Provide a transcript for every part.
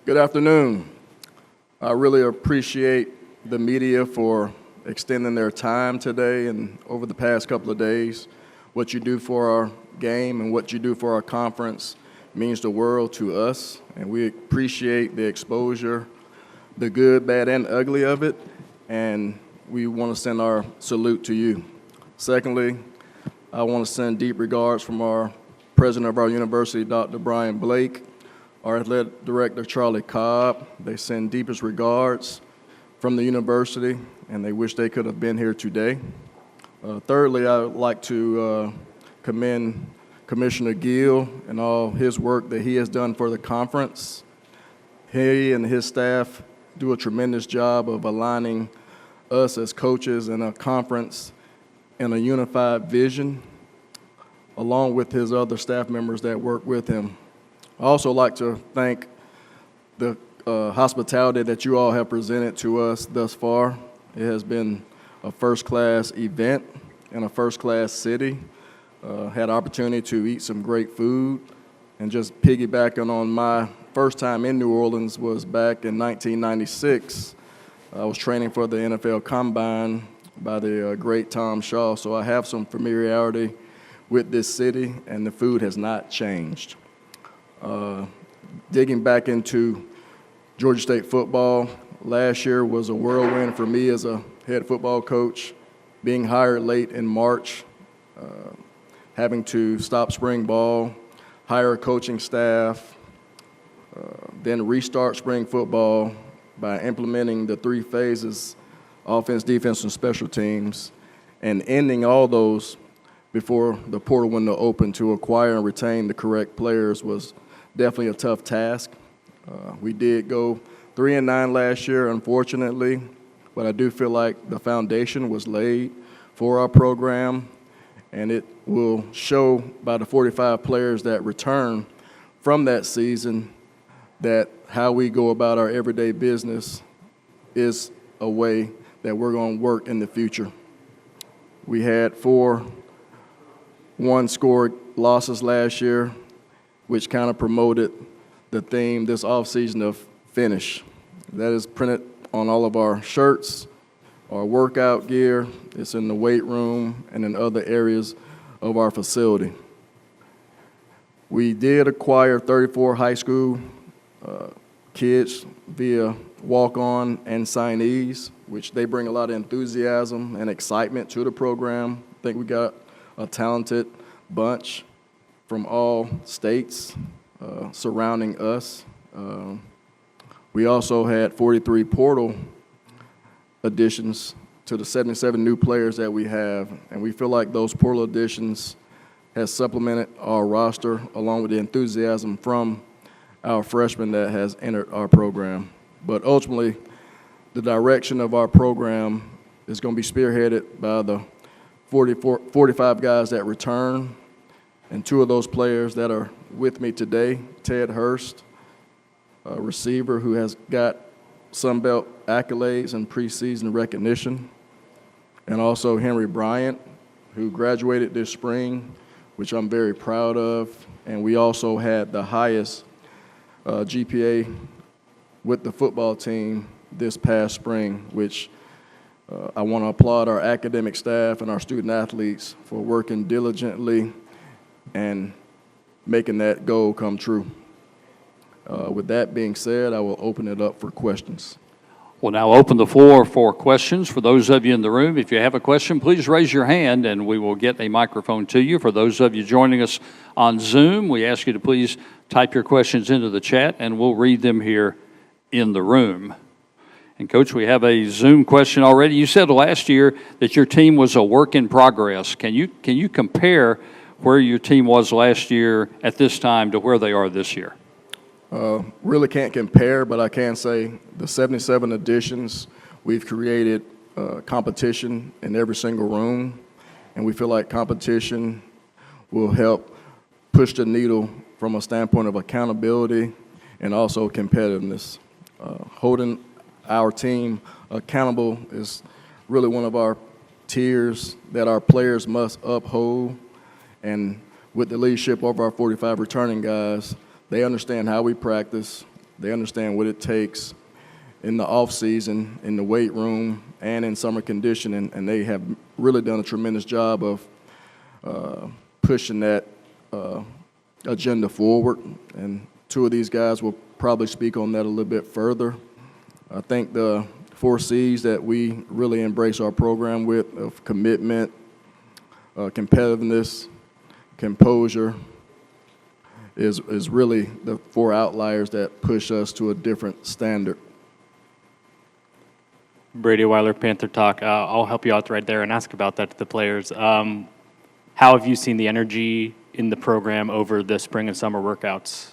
Good afternoon. I really appreciate the media for extending their time today and over the past couple of days. What you do for our game and what you do for our conference means the world to us, and we appreciate the exposure, the good, bad, and ugly of it, and we want to send our salute to you. Secondly, I want to send deep regards from our president of our university, Dr. Bryant Blake, our athletic director, Charlie Cobb. They send deepest regards from the university, and they wish they could have been here today. Thirdly, I would like to commend Commissioner Gill and all his work that he has done for the conference. He and his staff do a tremendous job of aligning us as coaches and a conference in a unified vision, along with his other staff members that work with him. I also like to thank the hospitality that you all have presented to us thus far. It has been a first-class event in a first-class city. Had opportunity to eat some great food, and just piggybacking on my first time in New Orleans was back in 1996. I was training for the NFL Combine by the great Tom Shaw, so I have some familiarity with this city, and the food has not changed. Digging back into Georgia State football, last year was a whirlwind for me as a head football coach, being hired late in March, having to stop spring ball, hire a coaching staff, then restart spring football by implementing the 3 phases, offense, defense, and special teams, and ending all those before the portal window opened to acquire and retain the correct players was definitely a tough task. We did go 3-9 last year, unfortunately, but I do feel like the foundation was laid for our program, and it will show by the 45 players that return from that season that how we go about our everyday business is a way that we're going to work in the future. We had 4 one-score losses last year, which kind of promoted the theme this offseason of finish. That is printed on all of our shirts, our workout gear. It's in the weight room and in other areas of our facility. We did acquire 34 high school kids via walk-on and signees, which they bring a lot of enthusiasm and excitement to the program. I think we got a talented bunch from all states surrounding us. We also had 43 portal additions to the 77 new players that we have, and we feel like those portal additions has supplemented our roster along with the enthusiasm from our freshmen that has entered our program. But ultimately, the direction of our program is going to be spearheaded by the 45 guys that return, and 2 of those players that are with me today, Ted Hurst, a receiver who has got Sun Belt accolades and preseason recognition, and also Henry Bryant, who graduated this spring, which I'm very proud of. And we also had the highest GPA with the football team this past spring, which I want to applaud our academic staff and our student athletes for working diligently and making that goal come true. With that being said, I will open it up for questions. We'll now open the floor for questions. For those of you in the room, if you have a question, please raise your hand and we will get a microphone to you. For those of you joining us on Zoom, we ask you to please type your questions into the chat and we'll read them here in the room. And Coach, we have a Zoom question already. You said last year that your team was a work in progress. Can you compare where your team was last year at this time to where they are this year? Really can't compare, but I can say the 77 additions, we've created competition in every single room, and we feel like competition will help push the needle from a standpoint of accountability and also competitiveness. Holding our team accountable is really one of our tiers that our players must uphold, and with the leadership of our 45 returning guys, they understand how we practice, They understand what it takes in the off season, in the weight room, and in summer conditioning, and they have really done a tremendous job of pushing that agenda forward. And two of these guys will probably speak on that a little bit further. I think the 4 C's that we really embrace our program with of commitment, competitiveness, composure, is really the 4 outliers that push us to a different standard. Brady Weiler, Panther Talk. I'll help you out right there and ask about that to the players. How have you seen the energy in the program over the spring and summer workouts?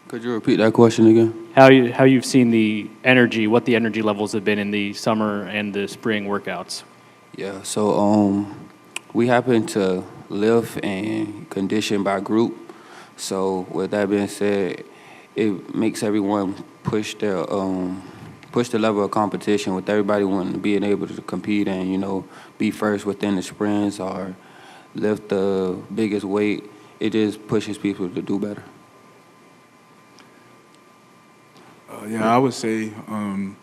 Could you repeat that question again? How you've seen the energy, what the energy levels have been in the summer and the spring workouts? Yeah, so we happen to lift and condition by group. So with that being said, it makes everyone push the level of competition with everybody wanting to being able to compete and, be first within the sprints or lift the biggest weight. It just pushes people to do better. Yeah, I would say, the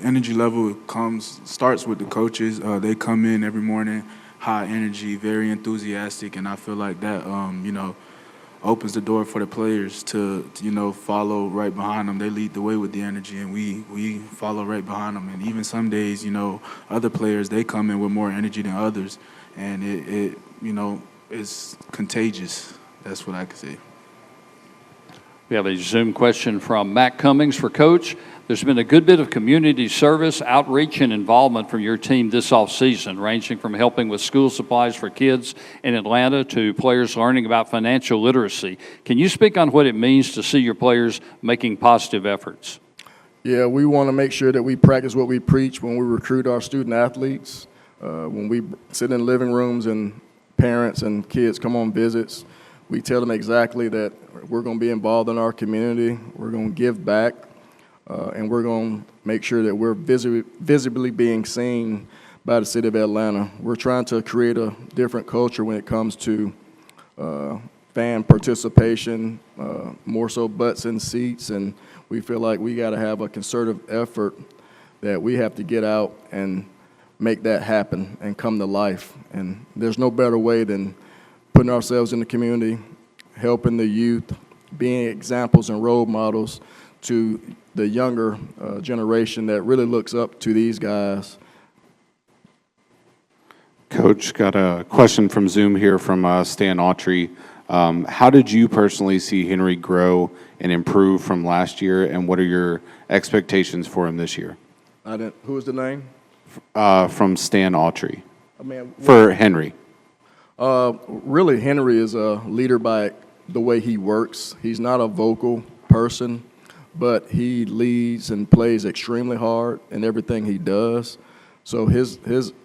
energy level starts with the coaches. They come in every morning, high energy, very enthusiastic, and I feel like that, opens the door for the players to follow right behind them. They lead the way with the energy, and we follow right behind them. And even some days, other players, they come in with more energy than others, and it it's contagious. That's what I could say. We have a Zoom question from Matt Cummings for Coach. There's been a good bit of community service, outreach, and involvement from your team this offseason, ranging from helping with school supplies for kids in Atlanta to players learning about financial literacy. Can you speak on what it means to see your players making positive efforts? Yeah, we want to make sure that we practice what we preach when we recruit our student athletes. When we sit in living rooms and parents and kids come on visits, we tell them exactly that we're going to be involved in our community, we're going to give back, and we're going to make sure that we're visibly being seen by the city of Atlanta. We're trying to create a different culture when it comes to fan participation, more so butts in seats, and we feel like we got to have a concerted effort that we have to get out and make that happen and come to life. And there's no better way than putting ourselves in the community, helping the youth, being examples and role models to the younger generation that really looks up to these guys. Coach, got a question from Zoom here from Stan Autry. How did you personally see Henry grow and improve from last year, and what are your expectations for him this year? Who was the name? From Stan Autry. For Henry. Really, Henry is a leader by the way he works. He's not a vocal person, but he leads and plays extremely hard in everything he does. So his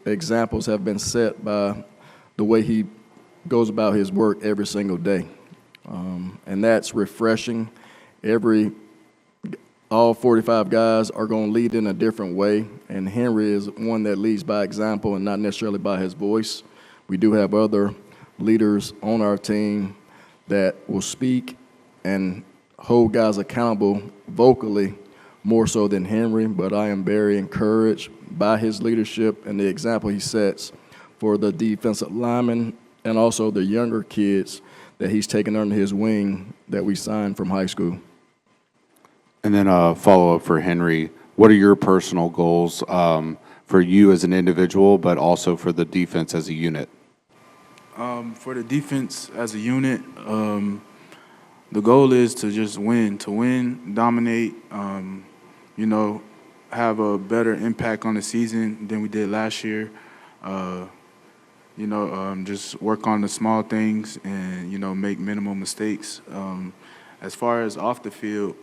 examples have been set by the way he goes about his work every single day. And that's refreshing. All 45 guys are going to lead in a different way, and Henry is one that leads by example and not necessarily by his voice. We do have other leaders on our team that will speak and hold guys accountable vocally more so than Henry, but I am very encouraged by his leadership and the example he sets for the defensive linemen and also the younger kids that he's taken under his wing that we signed from high school. And then a follow-up for Henry. What are your personal goals for you as an individual, but also for the defense as a unit? For the defense as a unit, the goal is to just win, dominate, have a better impact on the season than we did last year. Just work on the small things and, make minimal mistakes. As far as off the field,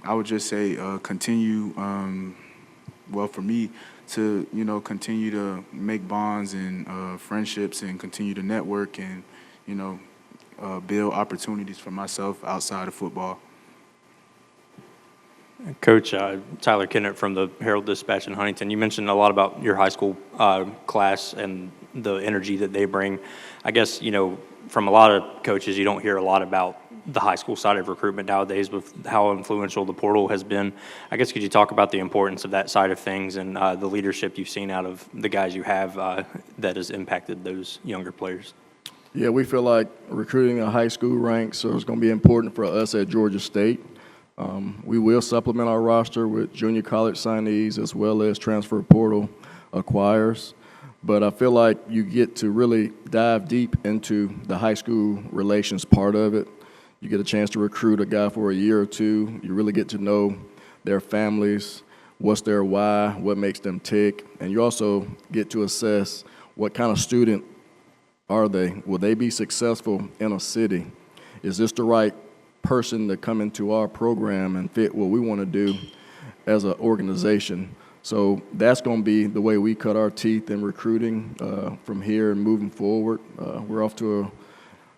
I would just say continue, for me, to, continue to make bonds and friendships and continue to network and, build opportunities for myself outside of football. Coach, Tyler Kennett from the Herald-Dispatch in Huntington. You mentioned a lot about your high school class and the energy that they bring. I guess, from a lot of coaches, you don't hear a lot about the high school side of recruitment nowadays with how influential the portal has been. I guess could you talk about the importance of that side of things and the leadership you've seen out of the guys you have that has impacted those younger players? Yeah, we feel like recruiting a high school rank, so it's going to be important for us at Georgia State. We will supplement our roster with junior college signees as well as transfer portal acquires. But I feel like you get to really dive deep into the high school relations part of it. You get a chance to recruit a guy for a year or two. You really get to know their families, what's their why, what makes them tick, and you also get to assess what kind of student are they. Will they be successful in a city? Is this the right person to come into our program and fit what we want to do as an organization? So that's going to be the way we cut our teeth in recruiting from here and moving forward. We're off to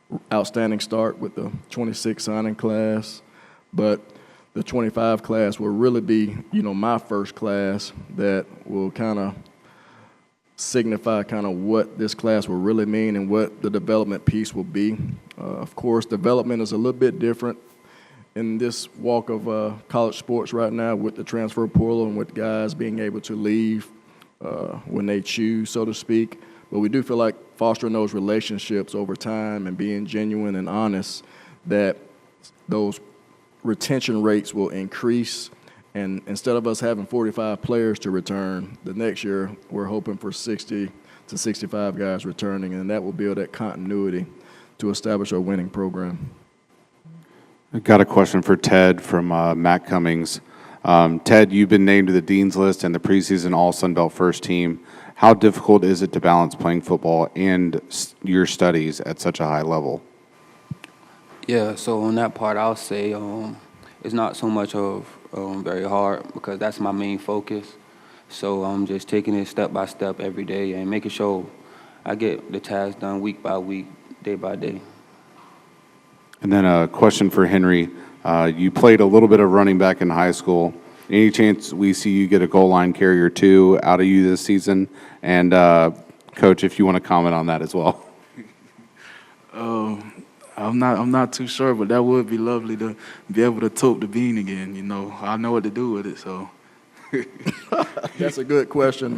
an outstanding start with the 26 signing class, but the 25 class will really be, my first class that will kind of signify kind of what this class will really mean and what the development piece will be. Of course, development is a little bit different in this walk of college sports right now with the transfer portal and with guys being able to leave when they choose, so to speak. But we do feel like fostering those relationships over time and being genuine and honest, that those retention rates will increase. And instead of us having 45 players to return, the next year we're hoping for 60 to 65 guys returning, and that will build that continuity to establish our winning program. I've got a question for Ted from Matt Cummings. Ted, you've been named to the Dean's List and the preseason All-Sun Belt first team. How difficult is it to balance playing football and your studies at such a high level? Yeah, so on that part, I'll say it's not so much of very hard because that's my main focus. So I'm just taking it step by step every day and making sure I get the tasks done week by week, day by day. And then a question for Henry. You played a little bit of running back in high school. Any chance we see you get a goal line carry or two out of you this season? And Coach, if you want to comment on that as well. I'm not too sure, but that would be lovely to be able to tote the bean again. I know what to do with it. So That's a good question.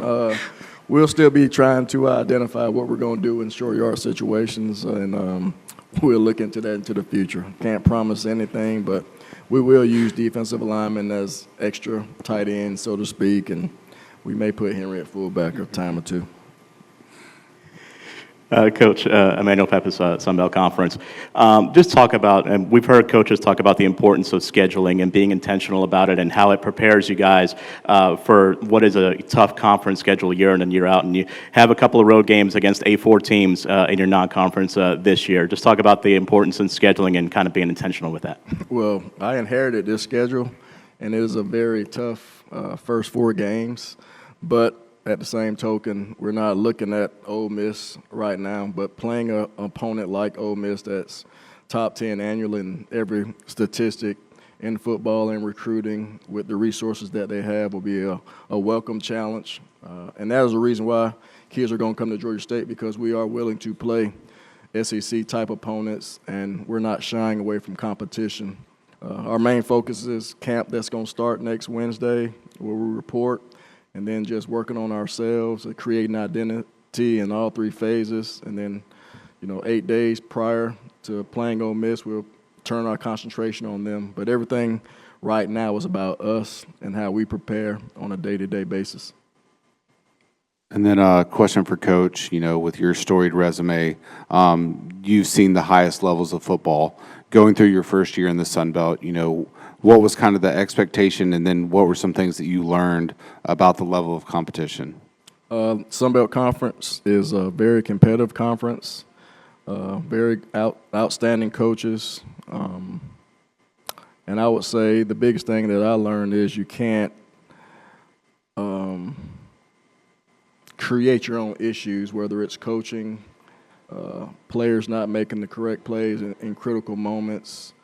We'll still be trying to identify what we're going to do in short yard situations, and we'll look into that into the future. Can't promise anything, but we will use defensive linemen as extra tight ends, so to speak, and we may put Henry at fullback a time or two. Coach, Emmanuel Peppers, Sun Belt Conference. Just talk about, and we've heard coaches talk about the importance of scheduling and being intentional about it and how it prepares you guys for what is a tough conference schedule year in and year out. And you have a couple of road games against A4 teams in your non-conference this year. Just talk about the importance in scheduling and kind of being intentional with that. Well, I inherited this schedule, and it is a very tough first 4 games, but at the same token, we're not looking at Ole Miss right now, but playing an opponent like Ole Miss that's top 10 annually in every statistic in football and recruiting with the resources that they have will be a welcome challenge. And that is the reason why kids are going to come to Georgia State, because we are willing to play SEC-type opponents, and we're not shying away from competition. Our main focus is camp that's going to start next Wednesday, where we report, and then just working on ourselves and creating identity in all 3 phases. And then, 8 days prior to playing Ole Miss, we'll turn our concentration on them. But everything right now is about us and how we prepare on a day-to-day basis. And then a question for Coach. With your storied resume, you've seen the highest levels of football. Going through your first year in the Sun Belt, what was kind of the expectation, and then what were some things that you learned about the level of competition? Sun Belt Conference is a very competitive conference, very outstanding coaches. And I would say the biggest thing that I learned is you can't create your own issues, whether it's coaching, players not making the correct plays in critical moments.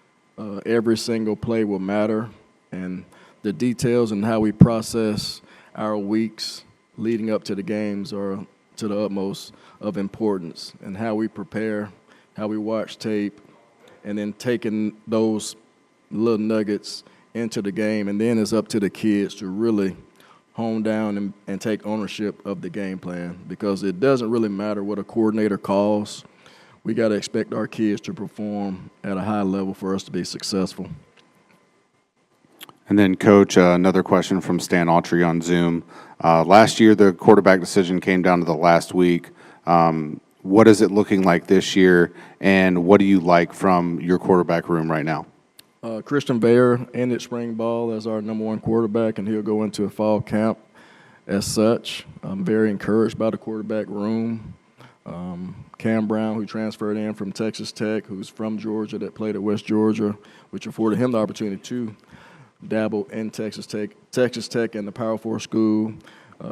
Every single play will matter, and the details and how we process our weeks leading up to the games are to the utmost of importance, and how we prepare, how we watch tape, and then taking those little nuggets into the game. And then it's up to the kids to really hone down and take ownership of the game plan, because it doesn't really matter what a coordinator calls. We got to expect our kids to perform at a high level for us to be successful. And then, Coach, another question from Stan Autry on Zoom. Last year, the quarterback decision came down to the last week. What is it looking like this year, and what do you like from your quarterback room right now? Christian Bayer ended spring ball as our #1 quarterback, and he'll go into a fall camp as such. I'm very encouraged by the quarterback room. Cam Brown, who transferred in from Texas Tech, who's from Georgia, that played at West Georgia, which afforded him the opportunity to dabble in Texas Tech. Texas Tech and the Power 4 school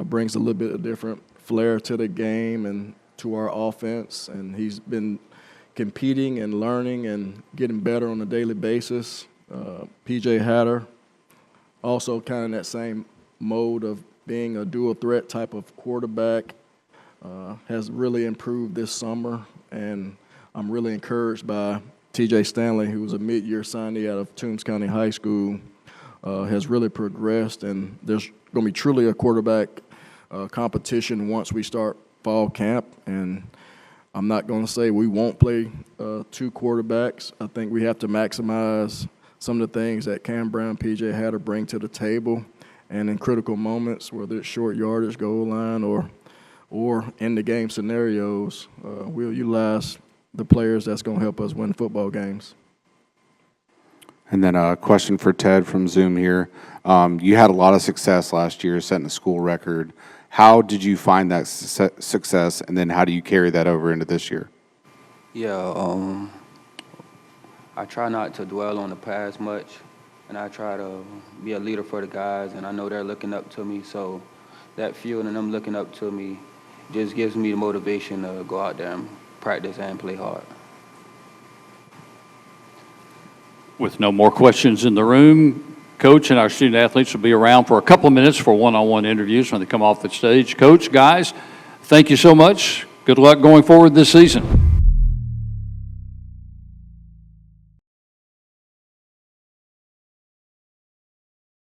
brings a little bit of different flair to the game and to our offense, and he's been competing and learning and getting better on a daily basis. P.J. Hatter, also kind of in that same mode of being a dual threat type of quarterback, has really improved this summer, and I'm really encouraged by T.J. Stanley, who was a mid-year signee out of Toombs County High School, has really progressed, and there's going to be truly a quarterback competition once we start fall camp. And I'm not going to say we won't play 2 quarterbacks. I think we have to maximize some of the things that Cam Brown, P.J. Hatter bring to the table, and in critical moments, whether it's short yardage, goal line, or in the game scenarios, we'll utilize the players that's going to help us win football games. And then a question for Ted from Zoom here. You had a lot of success last year, setting a school record. How did you find that success, and then how do you carry that over into this year? Yeah, I try not to dwell on the past much, and I try to be a leader for the guys, and I know they're looking up to me, so that feeling and them looking up to me just gives me the motivation to go out there and practice and play hard. With no more questions in the room, Coach and our student athletes will be around for a couple of minutes for one-on-one interviews when they come off the stage. Coach, guys, thank you so much. Good luck going forward this season.